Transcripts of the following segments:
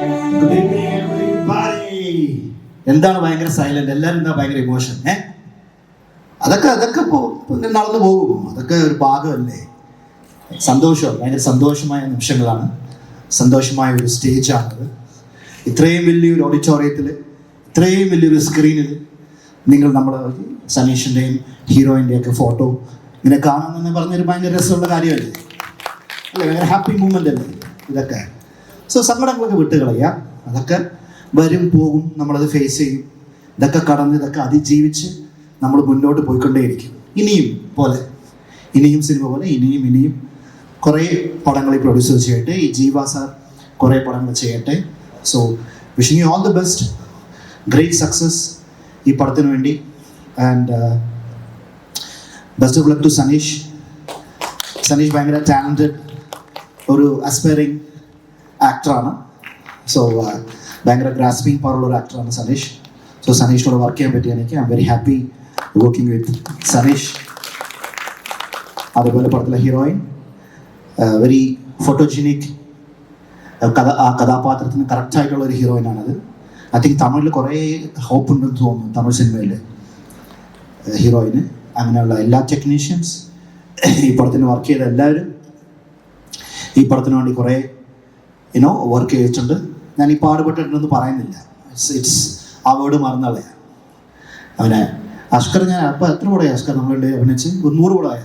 Good evening, everybody. എന്താണ് ഭയങ്കര silent? എല്ലാവരും എന്താ ഭയങ്കര ഇമോഷൻ? അതൊക്കെ നടന്നു പോകും. അതൊക്കെ ഒരു ഭാഗമല്ലേ. സന്തോഷം, ഭയങ്കര സന്തോഷമായ നിമിഷങ്ങളാണ്, സന്തോഷമായ ഒരു സ്റ്റേജാണത്. ഇത്രയും വലിയൊരു ഓഡിറ്റോറിയത്തിൽ, ഇത്രയും വലിയൊരു സ്ക്രീനിൽ നിങ്ങൾ നമ്മുടെ സനീഷിൻ്റെയും ഹീറോയിൻ്റെയും ഒക്കെ ഫോട്ടോ ഇങ്ങനെ കാണുമെന്ന് പറഞ്ഞൊരു ഭയങ്കര രസമുള്ള കാര്യമല്ലേ, അല്ലേ? ഭയങ്കര ഹാപ്പി മൂമെൻ്റ് അല്ലേ ഇതൊക്കെ. സോ സങ്കടങ്ങളൊക്കെ വിട്ടുകളയുക. അതൊക്കെ വരും പോകും, നമ്മളത് ഫേസ് ചെയ്യും. ഇതൊക്കെ കടന്ന്, ഇതൊക്കെ അതിജീവിച്ച് നമ്മൾ മുന്നോട്ട് പോയിക്കൊണ്ടേയിരിക്കും. ഇനിയും സിനിമ പോലെ ഇനിയും കുറേ പടങ്ങൾ ഈ പ്രൊഡ്യൂസർ ചെയ്യട്ടെ. ഈ ജീവ സാർ കുറേ പടങ്ങൾ ചെയ്യട്ടെ. So wishing you all the best, great success ഈ പടത്തിന് വേണ്ടി. And best of luck to Sanish. Sanish ഭയങ്കര ടാലൻറ്റഡ് ഒരു അസ്പയറിങ് ആക്ടറാണ്. സോ ഭയങ്കര ഗ്രാസ്പിംഗ് പവറുള്ള ഒരു ആക്ടറാണ് സനീഷ്. സോ സനീഷിനോട് വർക്ക് ചെയ്യാൻ പറ്റിയ എനിക്ക് I am very happy working with Sanish. അതുപോലെ പടത്തിലെ ഹീറോയിൻ വെരി ഫോട്ടോജനിക്, ആ കഥാപാത്രത്തിന് കറക്റ്റായിട്ടുള്ള ഒരു ഹീറോയിനാണത്. ഐ തിങ്ക് തമിഴിൽ കുറേ ഹോപ്പ് ഉണ്ടെന്ന് തോന്നുന്നു, തമിഴ് സിനിമയിൽ ഹീറോയിന്. അങ്ങനെയുള്ള എല്ലാ ടെക്നീഷ്യൻസ്, ഈ പടത്തിന് വർക്ക് ചെയ്ത എല്ലാവരും ഈ പടത്തിന് വേണ്ടി കുറേ വർക്ക് ചെയ്തിട്ടുണ്ട്. ഞാൻ ഈ പാടുപെട്ടിട്ടുണ്ടെന്ന് പറയുന്നില്ല, ഇറ്റ്സ് ആ വേർഡ് മറന്നളയാ. അവനെ അഷ്കർ, ഞാൻ അപ്പം എത്ര പടമായി അഷ്കർ നമ്മളുടെ അഭിനയിച്ച്? 100 പടമായ.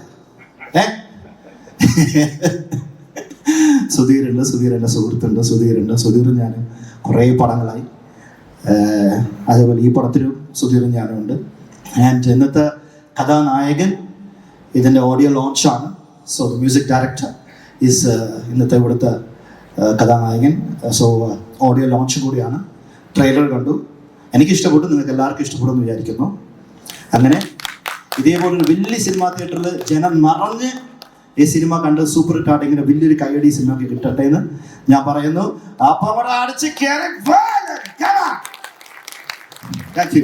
സുധീർ എൻ്റെ സുഹൃത്തുണ്ട്. സുധീറും ഞാനും കുറേ പടങ്ങളായി. അതേപോലെ ഈ പടത്തിലും സുധീറും ഞാനും ഉണ്ട്. ആൻഡ് ഇന്നത്തെ കഥാനായകൻ ഇതിൻ്റെ ഓഡിയോ ലോഞ്ചാണ്. So the music director is ഇന്നത്തെ ഇവിടുത്തെ കഥാനായകൻ. സോ ഓഡിയോ ലോഞ്ച് കൂടിയാണ്. ട്രെയിലർ കണ്ടു, എനിക്കിഷ്ടപ്പെട്ടു, നിങ്ങൾക്ക് എല്ലാവർക്കും ഇഷ്ടപ്പെടുമെന്ന് വിചാരിക്കുന്നു. അങ്ങനെ ഇതേപോലൊരു വലിയ സിനിമാ തിയേറ്ററിൽ ജനം നിറഞ്ഞ് ഈ സിനിമ കണ്ട് സൂപ്പർ ഹിറ്റായിട്ട് ഇങ്ങനെ വലിയൊരു കൈയടി സിനിമയ്ക്ക് കിട്ടട്ടെ എന്ന് ഞാൻ പറയുന്നു. അപ്പം അവിടെ അടിച്ച് താങ്ക് യു.